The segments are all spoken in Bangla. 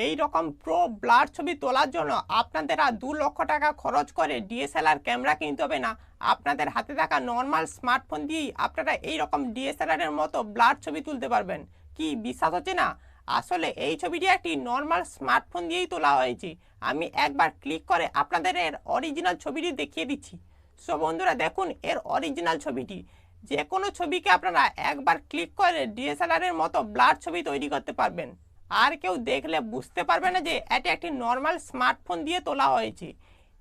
এই রকম প্রো ব্লার ছবি তোলার জন্য আপনাদের আর 2 লক্ষ টাকা খরচ করে ডিএসএলআর ক্যামেরা কিনতে হবে না। আপনাদের হাতে থাকা নর্মাল স্মার্টফোন দিয়েই আপনারা এই রকম ডিএসএলআর এর মতো ব্লার ছবি তুলতে পারবেন। কি বিশ্বাস হচ্ছে না? আসলে এই ছবিটি একটি নর্মাল স্মার্টফোন দিয়েই তোলা হয়েছে। আমি একবার ক্লিক করে আপনাদের এর অরিজিনাল ছবিটি দেখিয়ে দিচ্ছি। সো বন্ধুরা দেখুন এর অরিজিনাল ছবিটি। যে কোনো ছবিকে আপনারা একবার ক্লিক করে ডিএসএলআর এর মতো ব্লার ছবি তৈরি করতে পারবেন। আর কেউ দেখলে বুঝতে পারবে না যে এটা একটি নর্মাল স্মার্টফোন দিয়ে তোলা হয়েছে।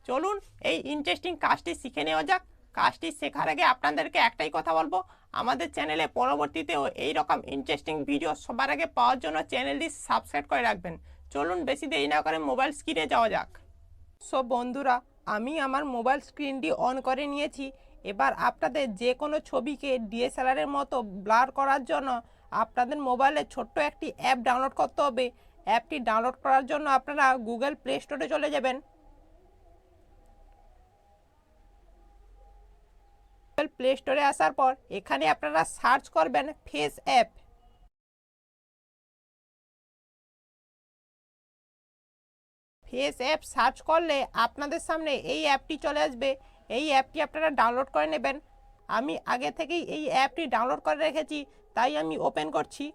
চলুন এই ইন্টারেস্টিং কাজটি শিখে নেওয়া যাক। কাজটি শেখার আগে আপনাদেরকে একটাই কথা বলবো, আমাদের চ্যানেলে পরবর্তীতেও এই রকম ইন্টারেস্টিং ভিডিও সবার আগে পাওয়ার জন্য চ্যানেলটি সাবস্ক্রাইব করে রাখবেন। চলুন বেশি দেরি না করে মোবাইল স্ক্রিনে যাওয়া যাক। সো বন্ধুরা আমি আমার মোবাইল স্ক্রিনটি অন করে নিয়েছি। এবার আপনাদের যে কোনো ছবিকে ডিএসএলআর এর মতো ব্লার করার জন্য আপনাদের মোবাইলে ছোট্ট একটি অ্যাপ ডাউনলোড করতে হবে। অ্যাপটি ডাউনলোড করার জন্য আপনারা গুগল প্লে স্টোরে চলে যাবেন। গুগল প্লে স্টোরে আসার পর এখানে আপনারা সার্চ করবেন face app. Face app search করলে আপনাদের সামনে এই অ্যাপটি চলে আসবে। এই অ্যাপটি আপনারা ডাউনলোড করে নেবেন। আমি আগে থেকেই এই অ্যাপটি ডাউনলোড করে রেখেছি, তাই আমি ওপেন করছি।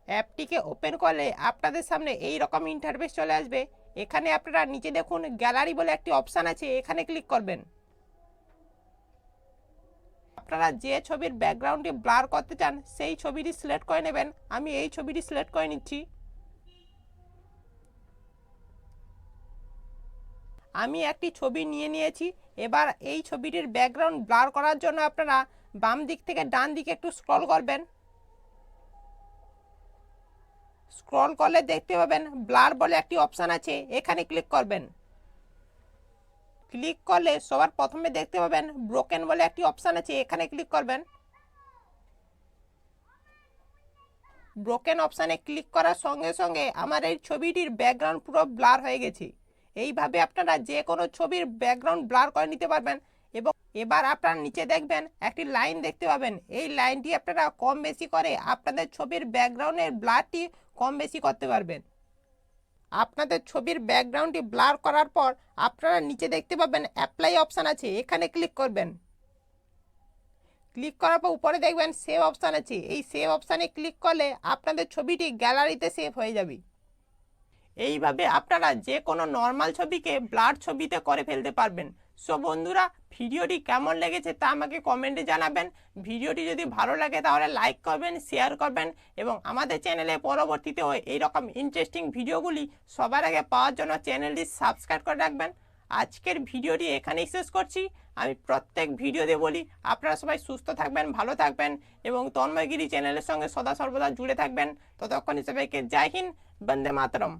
অ্যাপটিকে ওপেন করলে আপনাদের সামনে এই রকম ইন্টারফেস চলে আসবে। এখানে আপনারা নিচে দেখুন গ্যালারি বলে একটি অপশান আছে, এখানে ক্লিক করবেন। আপনারা যে ছবির ব্যাকগ্রাউন্ডটি ব্লার করতে চান সেই ছবিটি সিলেক্ট করে নেবেন। আমি এই ছবিটি সিলেক্ট করে নিচ্ছি। আমি একটি ছবি নিয়ে নিয়েছি। এবার এই ছবিটির ব্যাকগ্রাউন্ড ব্লার করার জন্য আপনারা বাম দিক থেকে ডান দিকে একটু স্ক্রল করবেন। স্ক্রল করলে দেখতে পাবেন ব্লার বলে একটি অপশান আছে, এখানে ক্লিক করবেন। ক্লিক করলে সবার প্রথমে দেখতে পাবেন ব্রোকেন বলে একটি অপশান আছে, এখানে ক্লিক করবেন। ব্রোকেন অপশানে ক্লিক করার সঙ্গে সঙ্গে আমার এই ছবিটির ব্যাকগ্রাউন্ড পুরো ব্লার হয়ে গেছে। এইভাবে আপনারা যে কোনো ছবির ব্যাকগ্রাউন্ড ব্লার করে নিতে পারবেন। এবং এবার আপনারা নিচে দেখবেন একটি লাইন দেখতে পাবেন। এই লাইনটি আপনারা কম বেশি করে আপনাদের ছবির ব্যাকগ্রাউন্ডের ব্লারটি কম বেশি করতে পারবেন। আপনাদের ছবির ব্যাকগ্রাউন্ডটি ব্লার করার পর আপনারা নিচে দেখতে পাবেন অ্যাপ্লাই অপশান আছে, এখানে ক্লিক করবেন। ক্লিক করার পর উপরে দেখবেন সেভ অপশান আছে, এই সেভ অপশানে ক্লিক করলে আপনাদের ছবিটি গ্যালারিতে সেভ হয়ে যাবে। এইভাবে আপনারা যে কোনো নর্মাল ছবিকে ব্লার ছবিতে করে ফেলতে পারবেন। সো বন্ধুরা ভিডিওটি কেমন লেগেছে তা আমাকে কমেন্টে জানাবেন। ভিডিওটি যদি ভালো লাগে তাহলে লাইক করবেন, শেয়ার করবেন এবং আমাদের চ্যানেলে পরবর্তীতেও এইরকম ইন্টারেস্টিং ভিডিওগুলি সবার আগে পাওয়ার জন্য চ্যানেলটি সাবস্ক্রাইব করে রাখবেন। আজকের ভিডিওটি এখানেই শেষ করছি। আমি প্রত্যেক ভিডিওতে বলি আপনারা সবাই সুস্থ থাকবেন, ভালো থাকবেন এবং তন্ময় গিরি চ্যানেলের সঙ্গে সদা সর্বদা জুড়ে থাকবেন। ততক্ষণ সবাইকে জয় হিন্দ, বন্দে মাতরম।